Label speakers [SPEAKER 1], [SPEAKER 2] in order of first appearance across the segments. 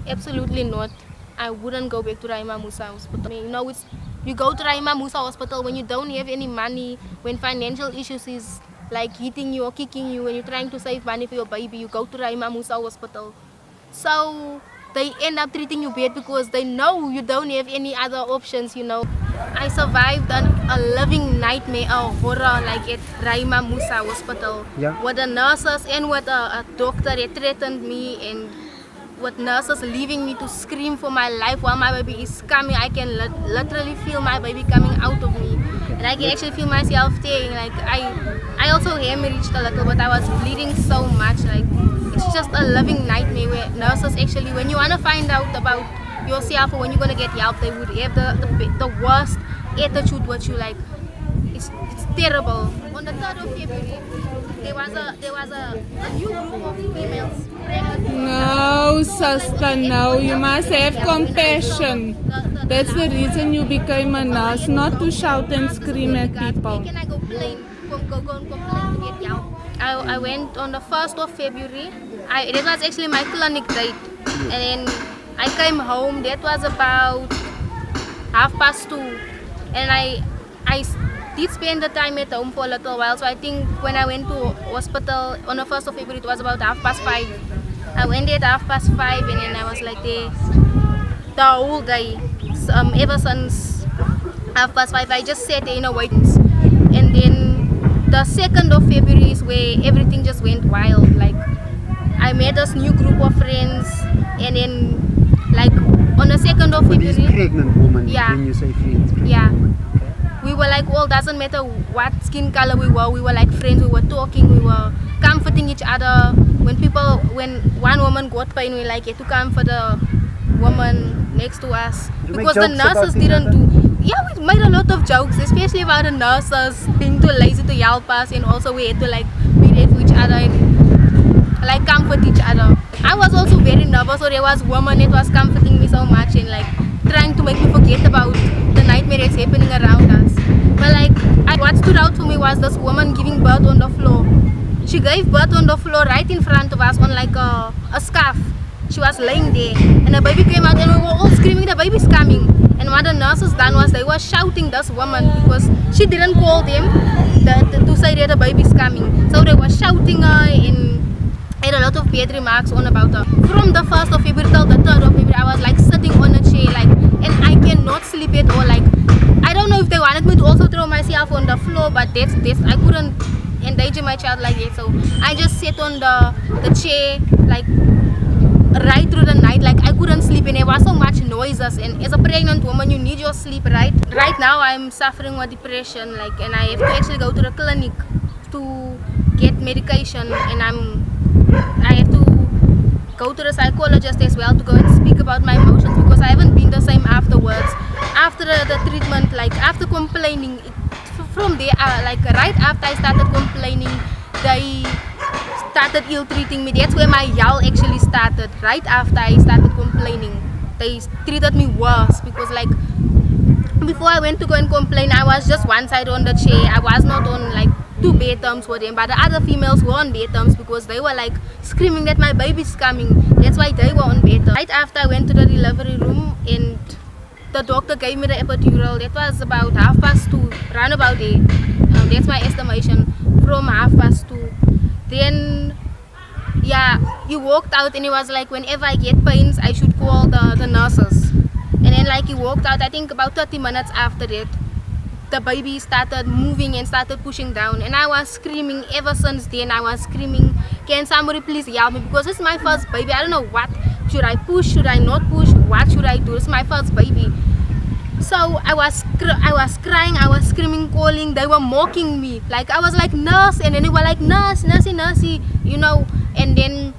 [SPEAKER 1] Absolutely not. I wouldn't go back to RAHEEMA Moosa Hospital. You go to RAHEEMA Moosa Hospital when you don't have any money, when financial issues is like hitting you or kicking you, when you're trying to save money for your baby. You go to RAHEEMA Moosa Hospital. So they end up treating you bad because they know you don't have any other options. I survived a living nightmare, a horror, like at RAHEEMA Moosa Hospital.
[SPEAKER 2] Yeah.
[SPEAKER 1] With the nurses and with a doctor that threatened me, and with nurses leaving me to scream for my life while my baby is coming. I can literally feel my baby coming out of me, and I can actually feel myself tearing. Like I also hemorrhaged a little, but I was bleeding so much. Like it's just a living nightmare where nurses actually, when you wanna find out about yourself or when you're gonna get help, they would have the worst attitude with you. Like it's terrible. On the 3rd of February, there was a new group of females.
[SPEAKER 3] No, sister, no. You must have compassion. That's the reason you became a nurse, not to shout and scream at people.
[SPEAKER 1] Can I go and complain to get help? I went on the 1st of February. That was actually my clinic date. And then I came home. That was about 2:30. And I did spend the time at home for a little while. So I think when I went to hospital on the 1st of February, it was about 5:30. I went there at 5:30, and then I was like there the whole day. Ever since 5:30, I just sat there in a waiting. And then the 2nd of February is where everything just went wild. Like I met this new group of friends, and then like on the 2nd of
[SPEAKER 2] This
[SPEAKER 1] February,
[SPEAKER 2] pregnant woman,
[SPEAKER 1] Yeah.
[SPEAKER 2] when you say friends, pregnant
[SPEAKER 1] Yeah.
[SPEAKER 2] woman. Okay.
[SPEAKER 1] we were like, well, doesn't matter what skin color we were like friends, we were talking, we were comforting each other. When one woman got pain, we like had to comfort the woman next to us,
[SPEAKER 2] You make
[SPEAKER 1] because the
[SPEAKER 2] jokes about
[SPEAKER 1] nurses
[SPEAKER 2] each
[SPEAKER 1] didn't
[SPEAKER 2] other?
[SPEAKER 1] do. Yeah, we made a lot of jokes, especially about the nurses being too lazy to help us, and also we had to like be there for each other and like comfort each other. I was also very nervous, so there was woman that was comforting me so much and like trying to make me forget about the nightmare that's happening around us. But like what stood out to me was this woman giving birth on the floor. She gave birth on the floor right in front of us on like a scarf. She was laying there and the baby came out and we were all screaming, the baby's coming. And what the nurses done was they were shouting this woman because she didn't call them to say that the baby's coming. So they were shouting her and had a lot of bad remarks on about her. From the 1st of February till the 3rd of February, I was like sitting on a chair, like, and I cannot sleep at all. Like, I don't know if they wanted me to also throw myself on the floor, but that's I couldn't endanger my child like that. So I just sat on the chair, like right through the night. Like I couldn't sleep, and there was so much noises. And as a pregnant woman, you need your sleep, right? Right now, I'm suffering with depression, like, and I have to actually go to the clinic to get medication, and I have to go to the psychologist as well to go and speak about my emotions, because I haven't been the same afterwards. After the treatment, like after complaining, from there, like right after I started complaining, they started ill-treating me. That's where my yell actually started. Right after I started complaining, they treated me worse, because like before I went to go and complain, I was just one side on the chair. I was not on like two bed terms with them, but the other females were on bed terms because they were like screaming that my baby's coming. That's why they were on bed terms. Right after I went to the delivery room and the doctor gave me the epidural, that was about 2:30, round about there. That's my estimation, from 2:30. Then yeah, he walked out and he was like, whenever I get pains, I should call the nurses. And then like he walked out, I think about 30 minutes after that, the baby started moving and started pushing down, and I was screaming. Ever since then I was screaming, can somebody please help me, because it's my first baby. I don't know what should I push, should I not push, what should I do? It's my first baby. So I was crying, I was screaming, calling. They were mocking me, like I was like nurse, and then they were like nurse, nursey, and then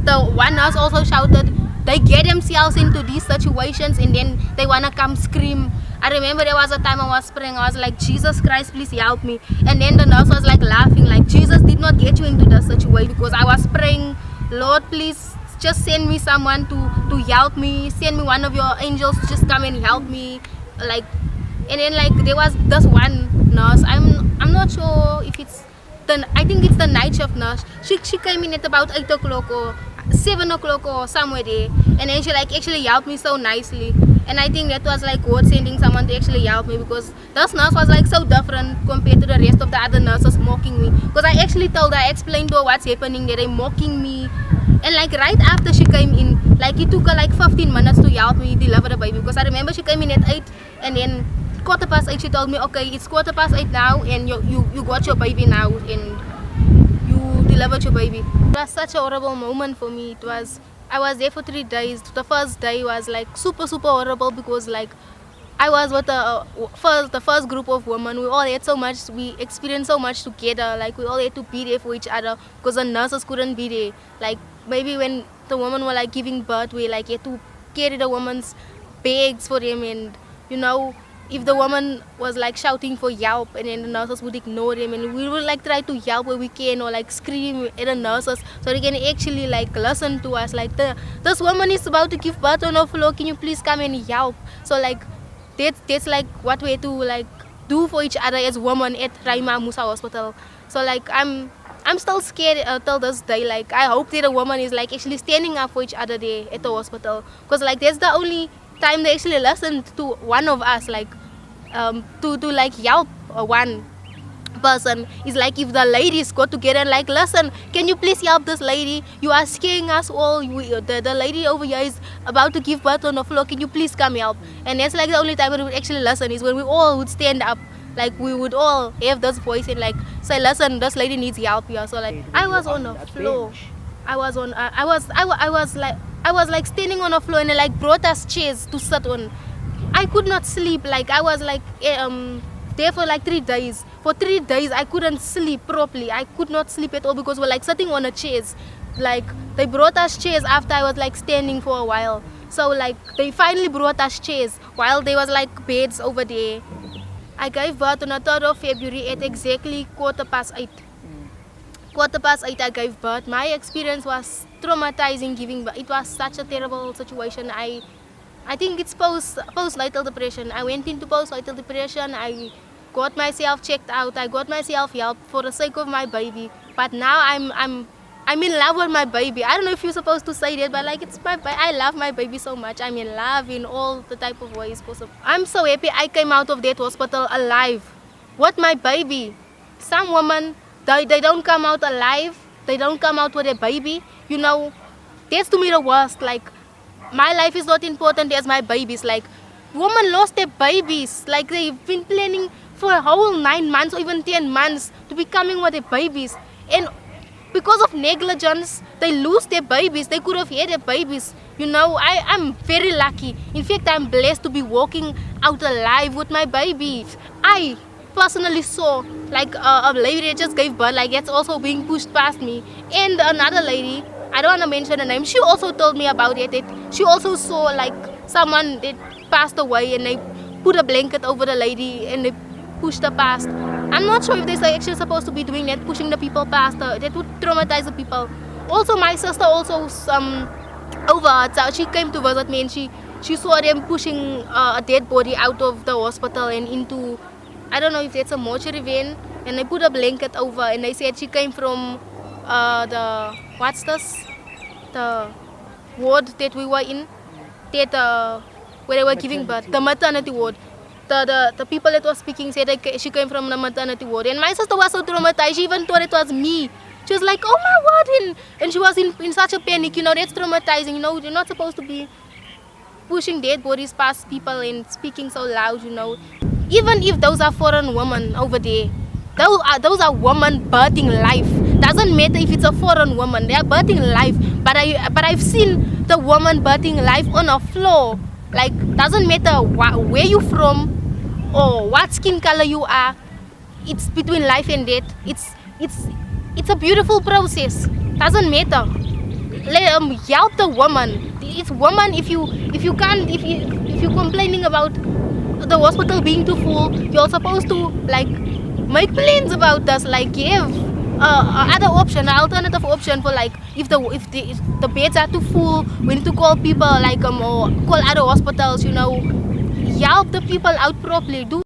[SPEAKER 1] the one nurse also shouted, they get themselves into these situations and then they wanna come scream. I remember there was a time I was praying, I was like, Jesus Christ, please help me. And then the nurse was like laughing, like, Jesus did not get you into the situation, because I was praying, Lord, please just send me someone to help me, send me one of your angels to just come and help me. Like, and then like there was this one nurse, I'm not sure if it's I think it's the night shift nurse. She came in at about 8 o'clock or 7 o'clock or somewhere there, and then she like actually helped me so nicely. And I think that was like God sending someone to actually help me, because this nurse was like so different compared to the rest of the other nurses mocking me. Because I actually told her, I explained to her what's happening there, they mocking me. And like right after she came in, like it took her like 15 minutes to help me deliver the baby, because I remember she came in at 8, and then 8:15 she told me, okay, it's 8:15 now, and you got your baby now, and you delivered your baby. It was such a horrible moment for me. I was there for 3 days. The first day was like super horrible, because like I was with the first group of women. We all had so much, we experienced so much together. Like we all had to be there for each other, because the nurses couldn't be there. Like maybe when the women were like giving birth, we like had to carry the woman's bags for them, and you know, if the woman was like shouting for help, and then the nurses would ignore them, and we would like try to help where we can, or like scream at the nurses so they can actually like listen to us. Like this woman is about to give birth on the floor, can you please come and help? So like that's like what we had to like do for each other as women at RAHEEMA Moosa Hospital. So like I'm still scared till this day. Like I hope that a woman is like actually standing up for each other there at the hospital, because like that's the only time they actually listened to one of us, like to like help one person. Is like if the ladies got together and like, listen, can you please help this lady, you are scaring us all, the lady over here is about to give birth on the floor, can you please come help? And that's like the only time we would actually listen, is when we all would stand up. Like we would all have this voice and like say, listen, this lady needs help here. So like I was on the floor, I was like standing on the floor, and they like brought us chairs to sit on. I could not sleep. Like I was like there for like 3 days. For 3 days I couldn't sleep properly. I could not sleep at all, because we're like sitting on the chairs. Like they brought us chairs after I was like standing for a while. So like they finally brought us chairs while there was like beds over there. I gave birth on the 3rd of February at exactly 8:15. 8:15 I gave birth. My experience was traumatizing giving birth. It was such a terrible situation. I think it's postnatal depression. I went into postnatal depression. I got myself checked out. I got myself help for the sake of my baby. But now I'm in love with my baby. I don't know if you're supposed to say that, but like I love my baby so much. I'm in love in all the type of ways possible. I'm so happy I came out of that hospital alive with my baby. Some women, they don't come out alive. They don't come out with a baby. You know, that's to me the worst. Like my life is not important as my babies. Like women lost their babies. Like they've been planning for a whole 9 months or even 10 months to be coming with their babies, and because of negligence, they lose their babies. They could have had their babies. You know, I'm very lucky. In fact, I'm blessed to be walking out alive with my baby. I personally saw like a lady that just gave birth, like that's also being pushed past me. And another lady, I don't want to mention her name, she also told me about it. That she also saw like someone that passed away, and they put a blanket over the lady and they pushed her past. I'm not sure if they're actually supposed to be doing that, pushing the people past her. That would traumatize the people. Also, my sister also overheard. So she came to visit me, and she saw them pushing a dead body out of the hospital and into, I don't know if that's a mortuary van, and they put a blanket over, and they said she came from the ward that we were in, that where they were giving birth, the maternity ward. The people that was speaking said that she came from the maternity ward, and my sister was so traumatized. She even thought it was me. She was like, oh my word, and she was in such a panic. You know, that's traumatizing. You know, you're not supposed to be pushing dead bodies past people and speaking so loud. You know, even if those are foreign women over there, those are women birthing life. Doesn't matter if it's a foreign woman, they are birthing life. But I've seen the woman birthing life on a floor. Like, doesn't matter where you from or what skin color you are, it's between life and death. It's a beautiful process. Doesn't matter. Help the woman. It's woman. If you're complaining about the hospital being too full, you're supposed to like make plans about this. Like give other option, an alternative option for like if the beds are too full, we need to call people like or call other hospitals. You know, help the people out properly. Do